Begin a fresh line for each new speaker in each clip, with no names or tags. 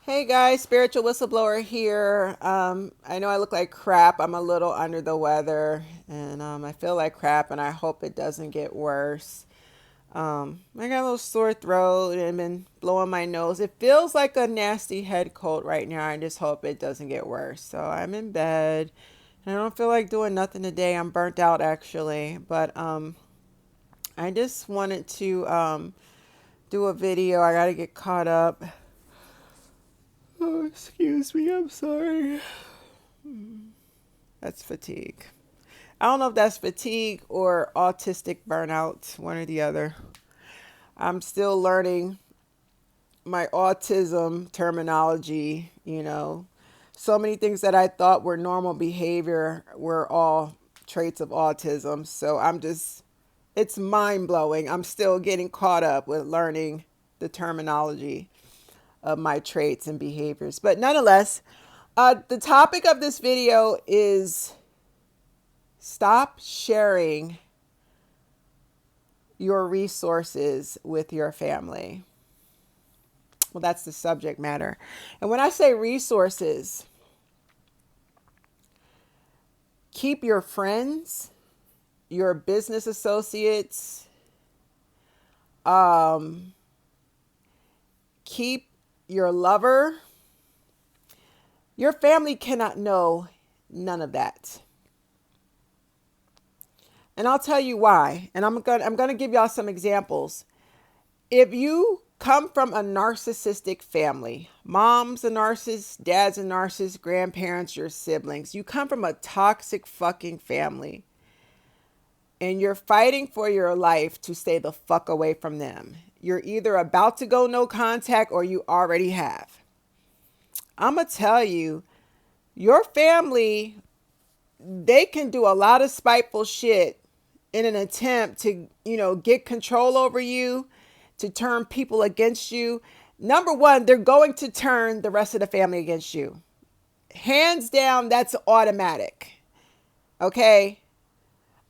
Hey guys, spiritual whistleblower here. I know I look like crap. I'm a little under the weather and I feel like crap and I hope it doesn't get worse. I got a little sore throat and been blowing my nose. It feels like a nasty head cold right now. I just hope it doesn't get worse. So I'm in bed and I don't feel like doing nothing today. I'm burnt out actually, but I just wanted to do a video. I got to get caught up. Oh, excuse me. I'm sorry. That's fatigue. I don't know if that's fatigue or autistic burnout, one or the other. I'm still learning my autism terminology. So many things that I thought were normal behavior were all traits of autism. So it's mind blowing. I'm still getting caught up with learning the terminology of my traits and behaviors. But nonetheless, the topic of this video is stop sharing your resources with your family. Well, that's the subject matter. And when I say resources, keep your friends, your business associates, keep your lover. Your family cannot know none of that. And I'll tell you why. And I'm going to give y'all some examples. If you come from a narcissistic family, mom's a narcissist, dad's a narcissist, grandparents, your siblings, you come from a toxic fucking family and you're fighting for your life to stay the fuck away from them. You're either about to go no contact or you already have. I'm going to tell you, your family, they can do a lot of spiteful shit in an attempt to, get control over you, to turn people against you. Number one, they're going to turn the rest of the family against you. Hands down, that's automatic. Okay?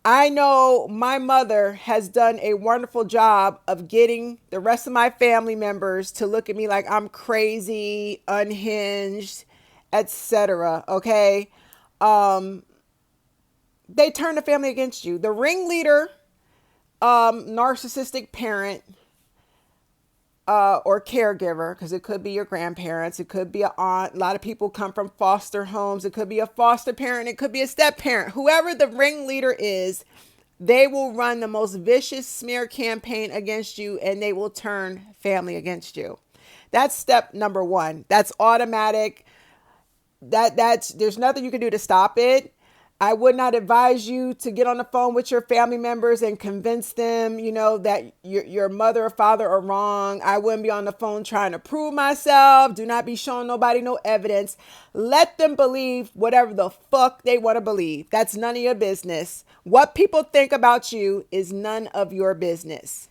I know my mother has done a wonderful job of getting the rest of my family members to look at me like I'm crazy, unhinged, etc. Okay? They turn the family against you. The ringleader, narcissistic parent, or caregiver, because it could be your grandparents, it could be an aunt. A lot of people come from foster homes. It could be a foster parent. It could be a step parent. Whoever the ringleader is, they will run the most vicious smear campaign against you and they will turn family against you. That's step number one. That's automatic. There's nothing you can do to stop it. I would not advise you to get on the phone with your family members and convince them, that your mother or father are wrong. I wouldn't be on the phone trying to prove myself. Do not be showing nobody no evidence. Let them believe whatever the fuck they want to believe. That's none of your business. What people think about you is none of your business.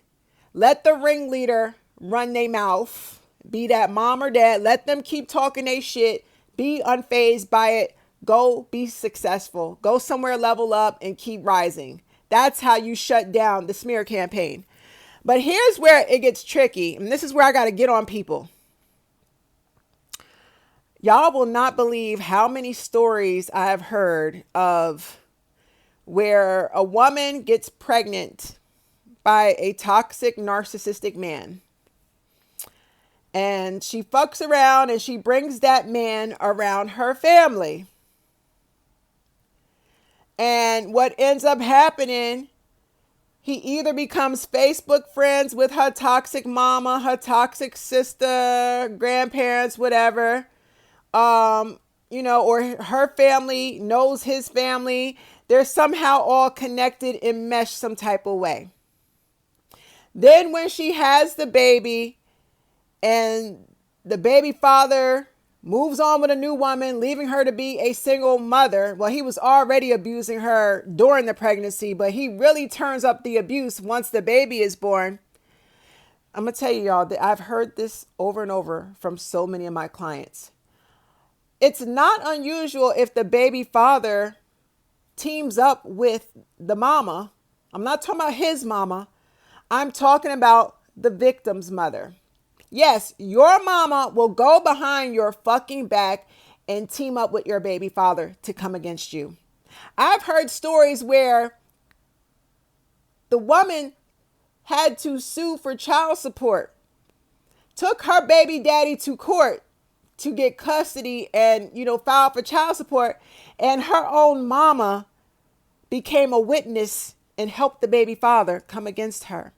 Let the ringleader run their mouth, be that mom or dad. Let them keep talking their shit. Be unfazed by it. Go be successful. Go somewhere, level up, and keep rising. That's how you shut down the smear campaign. But here's where it gets tricky, and this is where I got to get on people. Y'all will not believe how many stories I've heard of where a woman gets pregnant by a toxic, narcissistic man. And she fucks around and she brings that man around her family. And what ends up happening, he either becomes Facebook friends with her toxic mama, her toxic sister, grandparents, whatever, or her family knows his family. They're somehow all connected and meshed some type of way. Then when she has the baby and the baby father moves on with a new woman, leaving her to be a single mother. Well, he was already abusing her during the pregnancy, but he really turns up the abuse once the baby is born. I'm going to tell you, y'all, that I've heard this over and over from so many of my clients. It's not unusual if the baby father teams up with the mama. I'm not talking about his mama. I'm talking about the victim's mother. Yes, your mama will go behind your fucking back and team up with your baby father to come against you. I've heard stories where the woman had to sue for child support, took her baby daddy to court to get custody and, file for child support. And her own mama became a witness and helped the baby father come against her.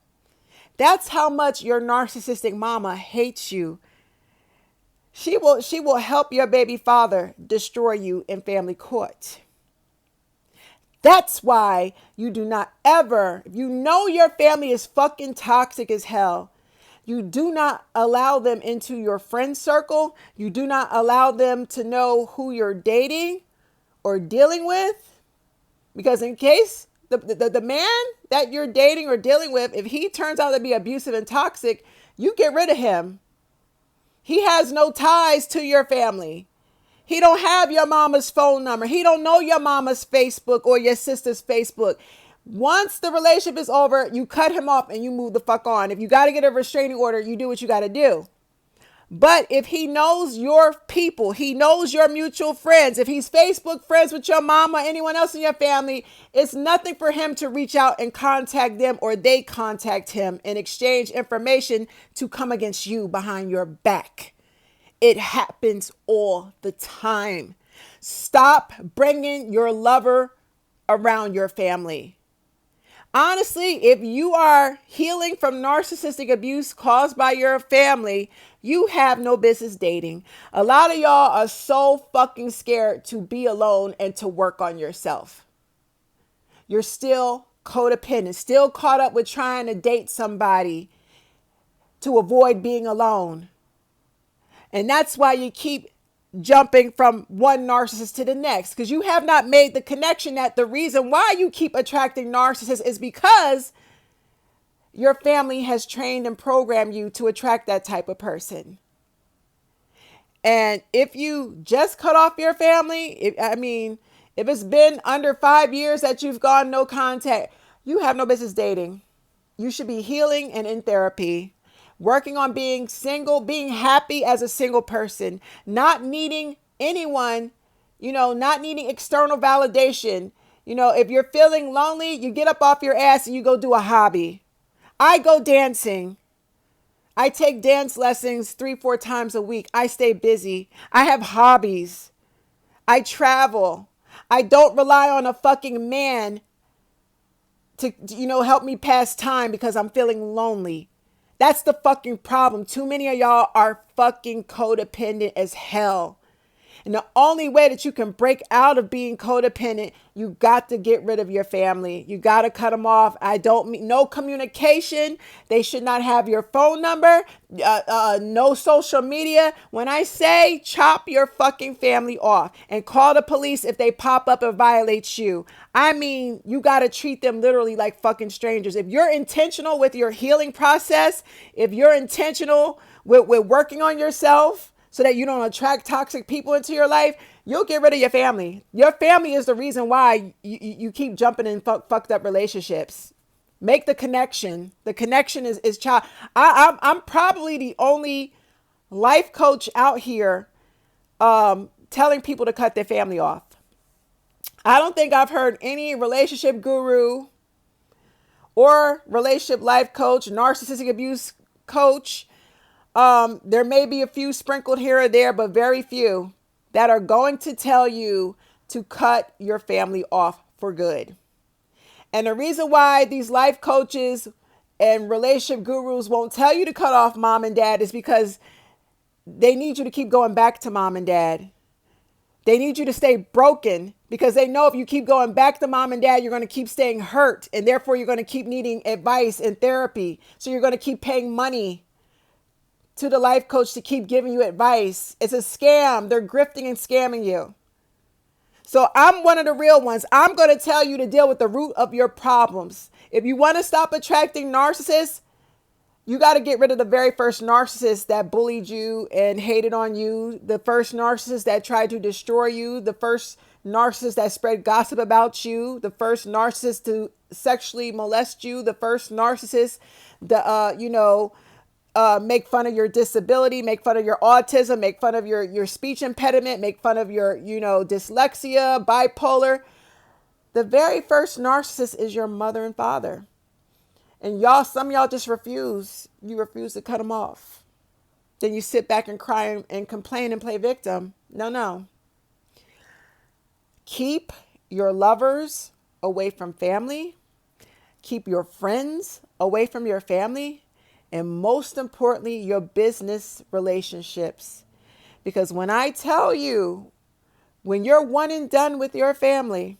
That's how much your narcissistic mama hates you. She will help your baby father destroy you in family court. That's why you do not ever, if you know your family is fucking toxic as hell, you do not allow them into your friend circle. You do not allow them to know who you're dating or dealing with. Because in case the man that you're dating or dealing with, if he turns out to be abusive and toxic, you get rid of him. He has no ties to your family. He don't have your mama's phone number. He don't know your mama's Facebook or your sister's Facebook. Once the relationship is over, you cut him off and you move the fuck on. If you got to get a restraining order, you do what you got to do. But if he knows your people, he knows your mutual friends, if he's Facebook friends with your mama, anyone else in your family, it's nothing for him to reach out and contact them or they contact him and exchange information to come against you behind your back. It happens all the time. Stop bringing your lover around your family. Honestly, if you are healing from narcissistic abuse caused by your family, you have no business dating. A lot of y'all are so fucking scared to be alone and to work on yourself. You're still codependent, still caught up with trying to date somebody to avoid being alone. And that's why you keep jumping from one narcissist to the next, because you have not made the connection that the reason why you keep attracting narcissists is because your family has trained and programmed you to attract that type of person. And if you just cut off your family, if it's been under 5 years that you've gone no contact, you have no business dating. You should be healing and in therapy, working on being single, being happy as a single person, not needing anyone, not needing external validation. If you're feeling lonely, you get up off your ass and you go do a hobby. I go dancing. I take dance lessons 3-4 times a week. I stay busy. I have hobbies. I travel. I don't rely on a fucking man to, help me pass time because I'm feeling lonely. That's the fucking problem. Too many of y'all are fucking codependent as hell. And the only way that you can break out of being codependent, you got to get rid of your family. You got to cut them off. No communication. They should not have your phone number. No social media. When I say chop your fucking family off and call the police if they pop up and violate you, I mean, you got to treat them literally like fucking strangers. If you're intentional with your healing process, if you're intentional with working on yourself, so that you don't attract toxic people into your life, you'll get rid of your family. Your family is the reason why you keep jumping in fucked up relationships. Make the connection. The connection is child. I'm probably the only life coach out here telling people to cut their family off. I don't think I've heard any relationship guru or relationship life coach, narcissistic abuse coach. There may be a few sprinkled here or there, but very few that are going to tell you to cut your family off for good. And the reason why these life coaches and relationship gurus won't tell you to cut off mom and dad is because they need you to keep going back to mom and dad. They need you to stay broken because they know if you keep going back to mom and dad, you're going to keep staying hurt. And therefore, you're going to keep needing advice and therapy. So you're going to keep paying money to the life coach to keep giving you advice. It's a scam. They're grifting and scamming you. So I'm one of the real ones. I'm going to tell you to deal with the root of your problems. If you want to stop attracting narcissists, you got to get rid of the very first narcissist that bullied you and hated on you. The first narcissist that tried to destroy you. The first narcissist that spread gossip about you. The first narcissist to sexually molest you. The first narcissist, make fun of your disability, make fun of your autism, make fun of your speech impediment, make fun of your, dyslexia, bipolar. The very first narcissist is your mother and father. And some of y'all just refuse. You refuse to cut them off. Then you sit back and cry and complain and play victim. No. Keep your lovers away from family. Keep your friends away from your family. And most importantly, your business relationships. Because when I tell you, when you're one and done with your family,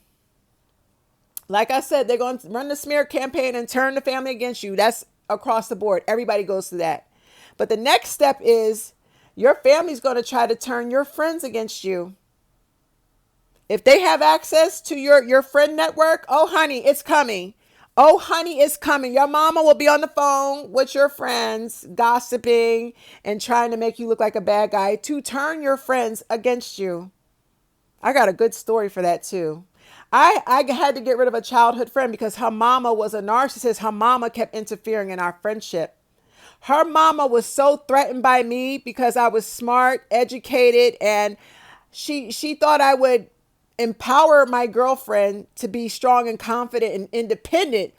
like I said, they're going to run the smear campaign and turn the family against you. That's across the board. Everybody goes through that. But the next step is your family's going to try to turn your friends against you. If they have access to your friend network, oh, honey, it's coming. Oh, honey, it's coming. Your mama will be on the phone with your friends, gossiping and trying to make you look like a bad guy to turn your friends against you. I got a good story for that, too. I had to get rid of a childhood friend because her mama was a narcissist. Her mama kept interfering in our friendship. Her mama was so threatened by me because I was smart, educated, and she thought I would empower my girlfriend to be strong and confident and independent.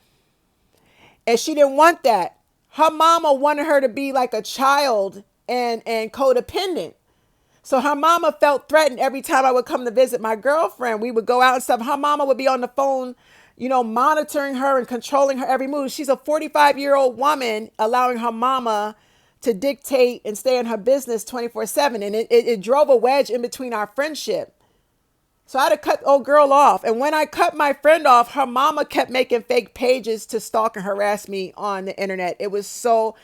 And she didn't want that. Her mama wanted her to be like a child and codependent. So her mama felt threatened every time I would come to visit my girlfriend. We would go out and stuff. Her mama would be on the phone, monitoring her and controlling her every move. She's a 45-year-old woman allowing her mama to dictate and stay in her business 24/7. And it drove a wedge in between our friendship. So I had to cut old girl off. And when I cut my friend off, her mama kept making fake pages to stalk and harass me on the internet. It was so...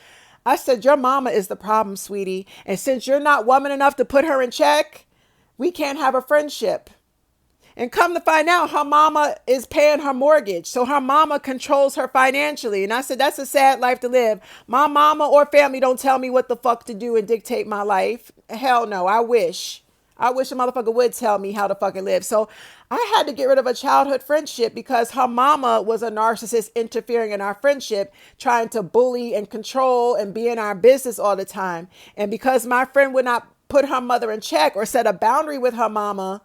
I said, your mama is the problem, sweetie. And since you're not woman enough to put her in check, we can't have a friendship. And come to find out, her mama is paying her mortgage. So her mama controls her financially. And I said, that's a sad life to live. My mama or family don't tell me what the fuck to do and dictate my life. Hell no, I wish a motherfucker would tell me how to fucking live. So I had to get rid of a childhood friendship because her mama was a narcissist interfering in our friendship, trying to bully and control and be in our business all the time. And because my friend would not put her mother in check or set a boundary with her mama,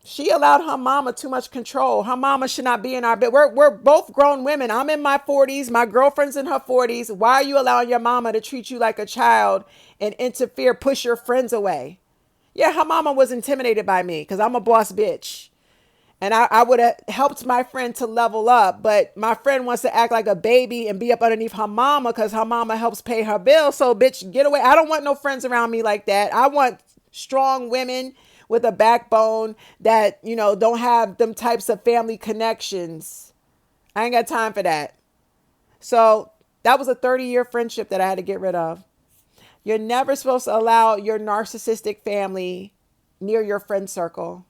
she allowed her mama too much control. Her mama should not be in our bed. We're both grown women. I'm in my 40s. My girlfriend's in her 40s. Why are you allowing your mama to treat you like a child and interfere, push your friends away? Yeah, her mama was intimidated by me because I'm a boss bitch. And I would have helped my friend to level up. But my friend wants to act like a baby and be up underneath her mama because her mama helps pay her bills. So, bitch, get away. I don't want no friends around me like that. I want strong women with a backbone that, don't have them types of family connections. I ain't got time for that. So that was a 30-year friendship that I had to get rid of. You're never supposed to allow your narcissistic family near your friend circle.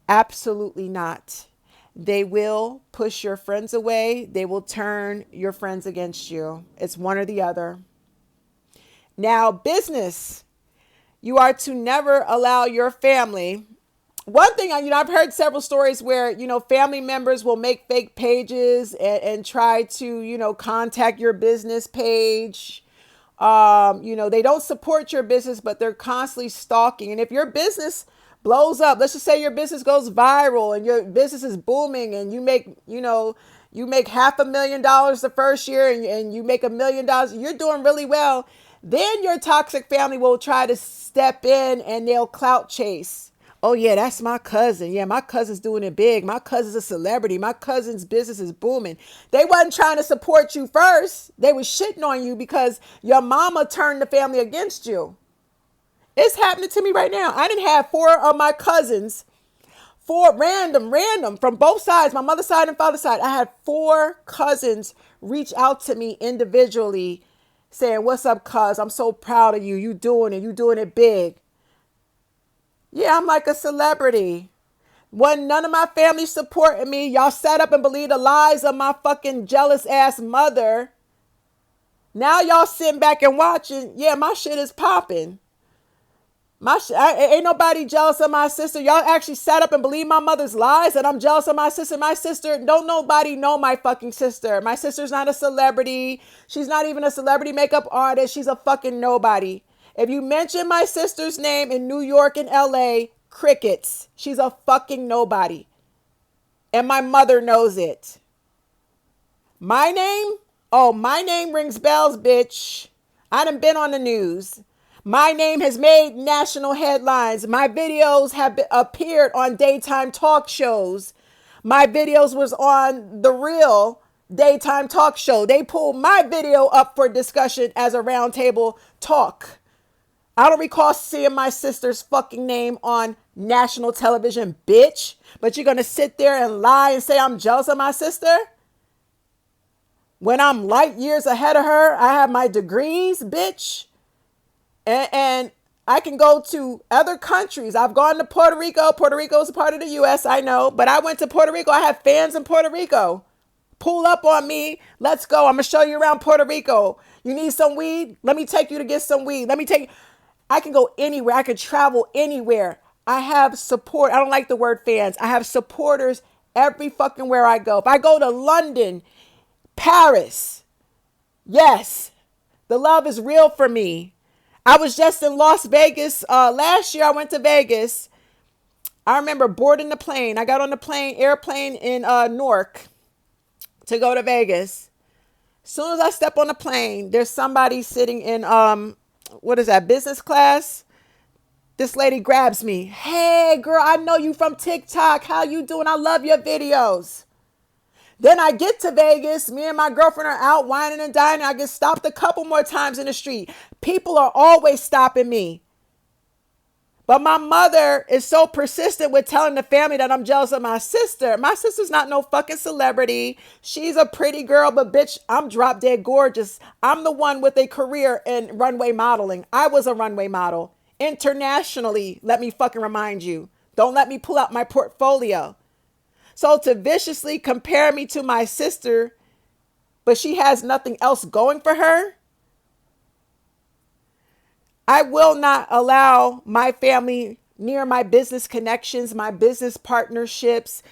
Absolutely not. They will push your friends away. They will turn your friends against you. It's one or the other. Now, business. You are to never allow your family. One thing, I've heard several stories where, family members will make fake pages and try to, contact your business page. They don't support your business, but they're constantly stalking. And if your business blows up, let's just say your business goes viral and your business is booming and you make $500,000 the first year and you make $1 million, you're doing really well. Then your toxic family will try to step in and they'll clout chase. Oh yeah, that's my cousin. Yeah, my cousin's doing it big. My cousin's a celebrity. My cousin's business is booming. They wasn't trying to support you first. They was shitting on you because your mama turned the family against you. It's happening to me right now. I didn't have 4 of my cousins, 4 random from both sides, my mother's side and father's side. I had 4 cousins reach out to me individually saying, what's up, cuz? I'm so proud of you. You doing it big. Yeah, I'm like a celebrity. When none of my family supported me, y'all sat up and believed the lies of my fucking jealous ass mother. Now y'all sitting back and watching. Yeah, my shit is popping. Ain't nobody jealous of my sister. Y'all actually sat up and believe my mother's lies that I'm jealous of my sister. My sister, don't nobody know my fucking sister. My sister's not a celebrity. She's not even a celebrity makeup artist. She's a fucking nobody. If you mention my sister's name in New York and LA, crickets. She's a fucking nobody. And my mother knows it. My name? Oh, my name rings bells, bitch. I done been on the news. My name has made national headlines. My videos have appeared on daytime talk shows. My videos was on The Real daytime talk show. They pulled my video up for discussion as a roundtable talk. I don't recall seeing my sister's fucking name on national television, bitch. But you're going to sit there and lie and say I'm jealous of my sister? When I'm light years ahead of her, I have my degrees, bitch. And I can go to other countries. I've gone to Puerto Rico. Puerto Rico is a part of the U.S., I know. But I went to Puerto Rico. I have fans in Puerto Rico. Pull up on me. Let's go. I'm going to show you around Puerto Rico. You need some weed? Let me take you to get some weed. I can go anywhere. I can travel anywhere. I have support. I don't like the word fans. I have supporters every fucking where I go. If I go to London, Paris, yes, the love is real for me. I was just in Las Vegas. Last year I went to Vegas. I remember boarding the plane. I got on the airplane in Newark to go to Vegas. As soon as I step on the plane, there's somebody sitting in, business class. This lady grabs me. Hey, girl, I know you from TikTok. How you doing? I love your videos. Then I get to Vegas. Me and my girlfriend are out whining and dining. I get stopped a couple more times in the street. People are always stopping me. But my mother is so persistent with telling the family that I'm jealous of my sister. My sister's not no fucking celebrity. She's a pretty girl, but bitch, I'm drop dead gorgeous. I'm the one with a career in runway modeling. I was a runway model. Internationally, let me fucking remind you. Don't let me pull out my portfolio. So to viciously compare me to my sister, but she has nothing else going for her, I will not allow my family near my business connections, my business partnerships.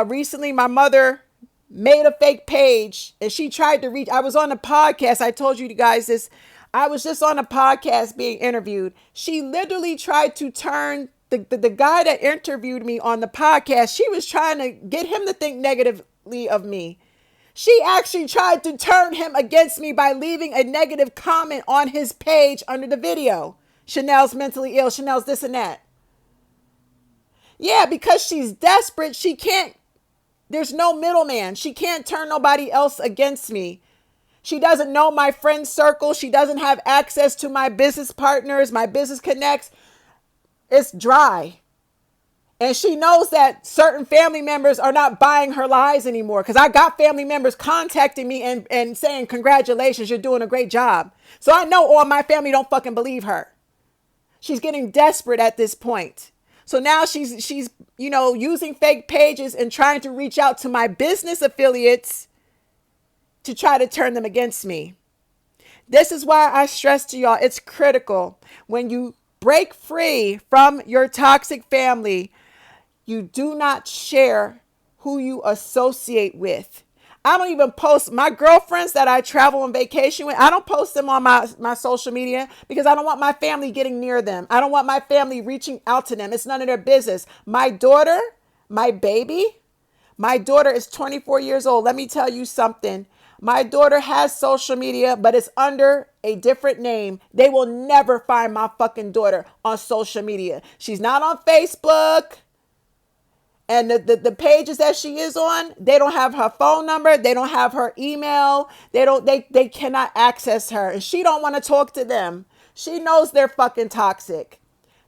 Recently, my mother made a fake page and she tried to reach. I was on a podcast. I told you guys this. I was just on a podcast being interviewed. She literally tried to turn the guy that interviewed me on the podcast. She was trying to get him to think negatively of me. She actually tried to turn him against me by leaving a negative comment on his page under the video. Chanel's mentally ill. Chanel's this and that. Yeah, because she's desperate. She can't. There's no middleman. She can't turn nobody else against me. She doesn't know my friend circle. She doesn't have access to my business partners, my business connects. It's dry. And she knows that certain family members are not buying her lies anymore. Because I got family members contacting me and saying, congratulations, you're doing a great job. So I know all my family don't fucking believe her. She's getting desperate at this point. So now she's using fake pages and trying to reach out to my business affiliates to try to turn them against me. This is why I stress to y'all, it's critical when you break free from your toxic family, you do not share who you associate with. I don't even post my girlfriends that I travel on vacation with. I don't post them on my social media because I don't want my family getting near them. I don't want my family reaching out to them. It's none of their business. My daughter, my daughter is 24 years old. Let me tell you something. My daughter has social media, but it's under a different name. They will never find my fucking daughter on social media. She's not on Facebook. And the pages that she is on, they don't have her phone number. They don't have her email. They cannot access her. And she don't want to talk to them. She knows they're fucking toxic.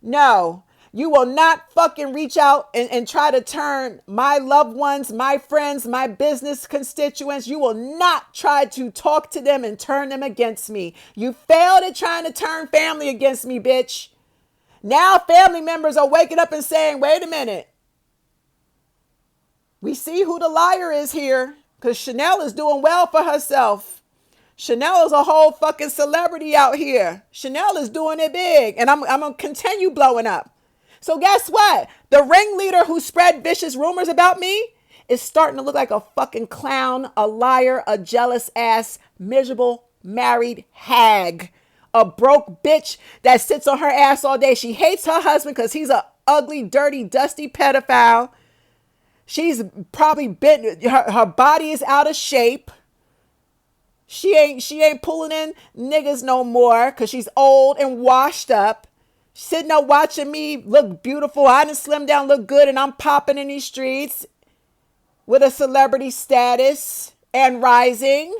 No. You will not fucking reach out and try to turn my loved ones, my friends, my business constituents. You will not try to talk to them and turn them against me. You failed at trying to turn family against me, bitch. Now family members are waking up and saying, wait a minute. We see who the liar is here because Chanel is doing well for herself. Chanel is a whole fucking celebrity out here. Chanel is doing it big, and I'm going to continue blowing up. So guess what? The ringleader who spread vicious rumors about me is starting to look like a fucking clown, a liar, a jealous ass, miserable, married hag. A broke bitch that sits on her ass all day. She hates her husband because he's a ugly, dirty, dusty pedophile. She's probably been, her body is out of shape. She ain't pulling in niggas no more because she's old and washed up. Sitting up watching me look beautiful. I done slim down, look good, and I'm popping in these streets with a celebrity status and rising.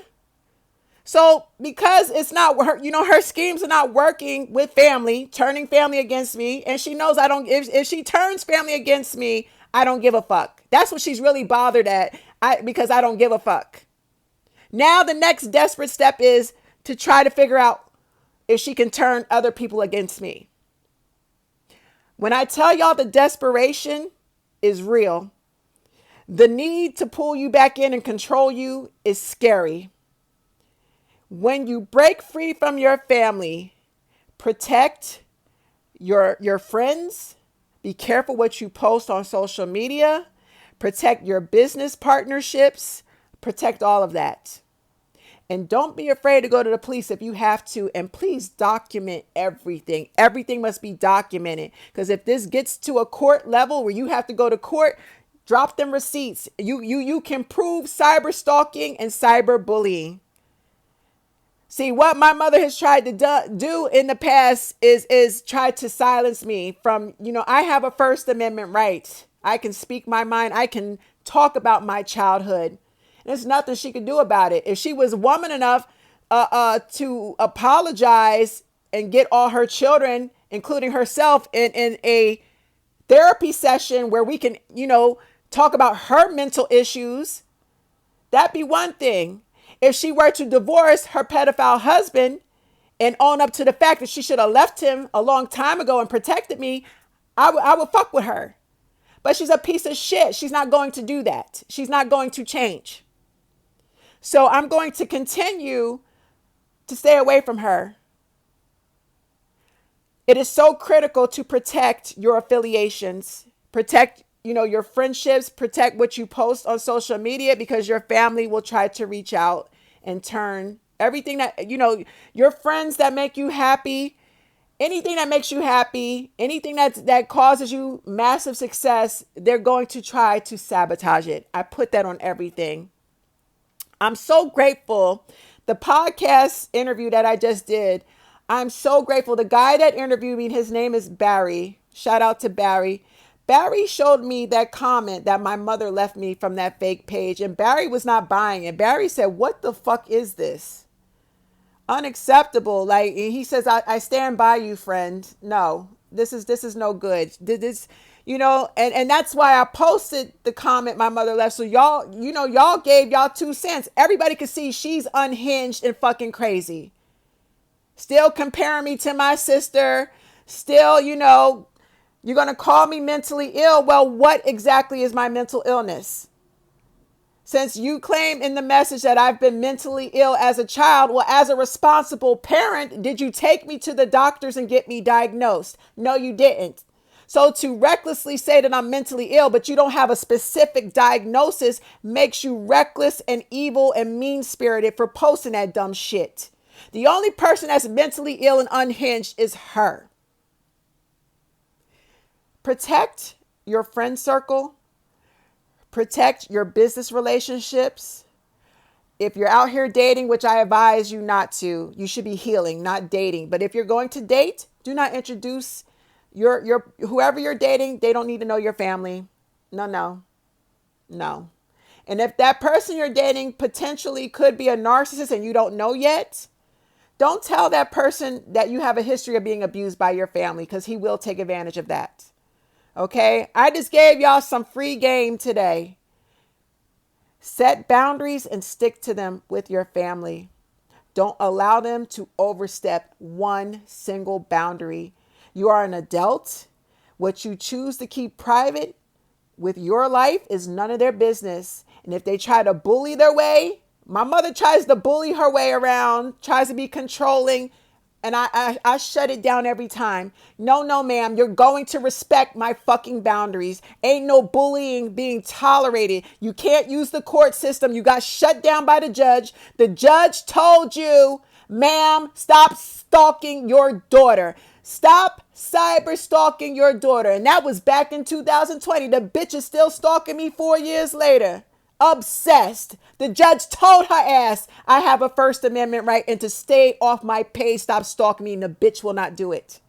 So because it's not her, her schemes are not working with family, turning family against me. And she knows if she turns family against me, I don't give a fuck. That's what she's really bothered at. Because I don't give a fuck. Now the next desperate step is to try to figure out if she can turn other people against me. When I tell y'all the desperation is real, the need to pull you back in and control you is scary. When you break free from your family, protect your friends. Be careful what you post on social media. Protect your business partnerships. Protect all of that. And don't be afraid to go to the police if you have to. And please document everything. Everything must be documented. Because if this gets to a court level where you have to go to court, drop them receipts. You can prove cyber stalking and cyber bullying. See, what my mother has tried to do in the past is try to silence me from, I have a First Amendment right. I can speak my mind. I can talk about my childhood. There's nothing she could do about it. If she was woman enough to apologize and get all her children, including herself, in a therapy session where we can, talk about her mental issues, that'd be one thing. If she were to divorce her pedophile husband and own up to the fact that she should have left him a long time ago and protected me, I would fuck with her. But she's a piece of shit. She's not going to do that. She's not going to change. So I'm going to continue to stay away from her. It is so critical to protect your affiliations, protect your friendships, protect what you post on social media, because your family will try to reach out and turn everything that, your friends that make you happy, anything that makes you happy, anything that causes you massive success, they're going to try to sabotage it. I put that on everything. I'm so grateful. The podcast interview that I just did, I'm so grateful. The guy that interviewed me, his name is Barry. Shout out to Barry. Barry showed me that comment that my mother left me from that fake page, and Barry was not buying it. Barry said, "What the fuck is this? Unacceptable." Like, he says, I stand by you, friend. No, this is no good. This, and that's why I posted the comment my mother left. So y'all gave y'all 2 cents. Everybody could see she's unhinged and fucking crazy. Still comparing me to my sister. Still, you're going to call me mentally ill. Well, what exactly is my mental illness? Since you claim in the message that I've been mentally ill as a child, well, as a responsible parent, did you take me to the doctors and get me diagnosed? No, you didn't. So to recklessly say that I'm mentally ill, but you don't have a specific diagnosis, makes you reckless and evil and mean-spirited for posting that dumb shit. The only person that's mentally ill and unhinged is her. Protect your friend circle. Protect your business relationships. If you're out here dating, which I advise you not to, you should be healing, not dating. But if you're going to date, do not introduce your whoever you're dating. They don't need to know your family. No. And if that person you're dating potentially could be a narcissist and you don't know yet, don't tell that person that you have a history of being abused by your family, because he will take advantage of that. Okay, I just gave y'all some free game today. Set boundaries and stick to them with your family. Don't allow them to overstep one single boundary. You are an adult. What you choose to keep private with your life is none of their business. And if they try to bully their way My mother tries to bully her way around, tries to be controlling, and I shut it down every time. No, no, ma'am, you're going to respect my fucking boundaries. Ain't no bullying being tolerated. You can't use the court system. You got shut down by the judge. The judge told you, ma'am, stop stalking your daughter. Stop cyber stalking your daughter. And that was back in 2020. The bitch is still stalking me 4 years later. Obsessed. The judge told her ass, I have a First Amendment right and to stay off my page, stop stalking me, and the bitch will not do it.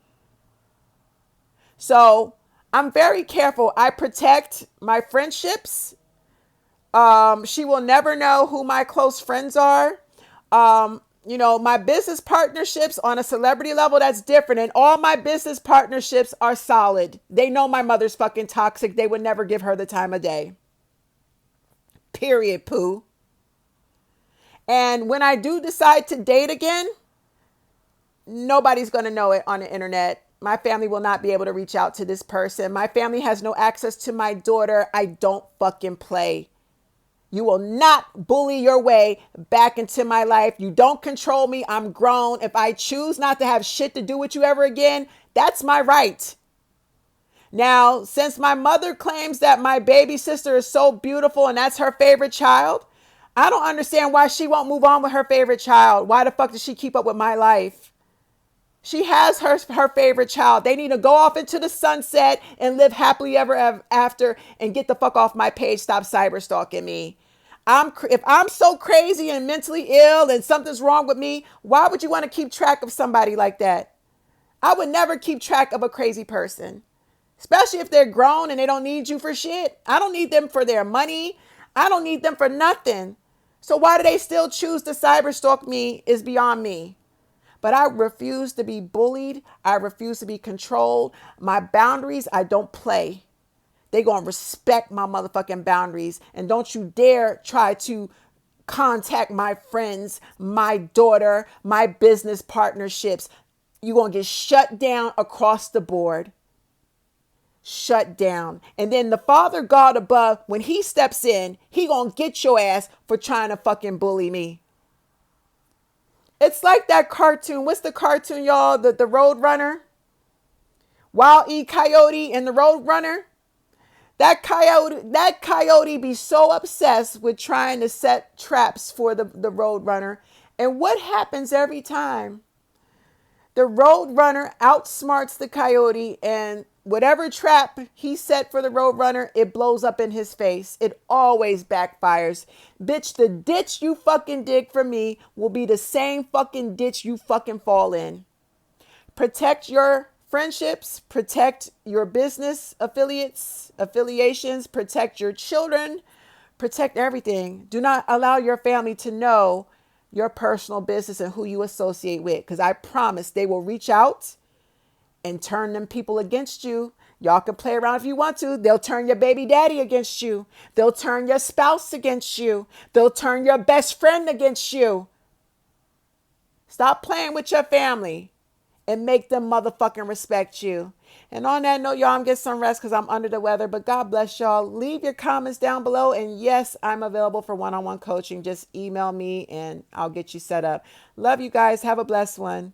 So I'm very careful. I protect my friendships. She will never know who my close friends are. My business partnerships on a celebrity level, that's different. And all my business partnerships are solid. They know my mother's fucking toxic. They would never give her the time of day. Period, poo. And when I do decide to date again, nobody's going to know it on the internet. My family will not be able to reach out to this person. My family has no access to my daughter. I don't fucking play. You will not bully your way back into my life. You don't control me. I'm grown. If I choose not to have shit to do with you ever again, that's my right. Now, since my mother claims that my baby sister is so beautiful and that's her favorite child, I don't understand why she won't move on with her favorite child. Why the fuck does she keep up with my life? She has her favorite child. They need to go off into the sunset and live happily ever after and get the fuck off my page. Stop cyber stalking me. If I'm so crazy and mentally ill and something's wrong with me, why would you want to keep track of somebody like that? I would never keep track of a crazy person, especially if they're grown and they don't need you for shit. I don't need them for their money. I don't need them for nothing. So why do they still choose to cyber stalk me is beyond me. But I refuse to be bullied. I refuse to be controlled. My boundaries, I don't play. They gonna respect my motherfucking boundaries. And don't you dare try to contact my friends, my daughter, my business partnerships. You're gonna get shut down across the board. Shut down. And then the Father God above, when he steps in, he gonna get your ass for trying to fucking bully me. It's like that cartoon. What's the cartoon, y'all? The Road Runner? Wild E. Coyote and the Road Runner? That coyote be so obsessed with trying to set traps for the Road Runner. And what happens every time? The Road Runner outsmarts the coyote, and whatever trap he set for the Road Runner, it blows up in his face. It always backfires. Bitch, the ditch you fucking dig for me will be the same fucking ditch you fucking fall in. Protect your friendships, protect your business affiliations, protect your children, protect everything. Do not allow your family to know your personal business and who you associate with, because I promise they will reach out and turn them people against you. Y'all can play around if you want to. They'll turn your baby daddy against you. They'll turn your spouse against you. They'll turn your best friend against you. Stop playing with your family and make them motherfucking respect you. And on that note, y'all, I'm getting some rest because I'm under the weather. But God bless y'all. Leave your comments down below. And yes, I'm available for one-on-one coaching. Just email me and I'll get you set up. Love you guys. Have a blessed one.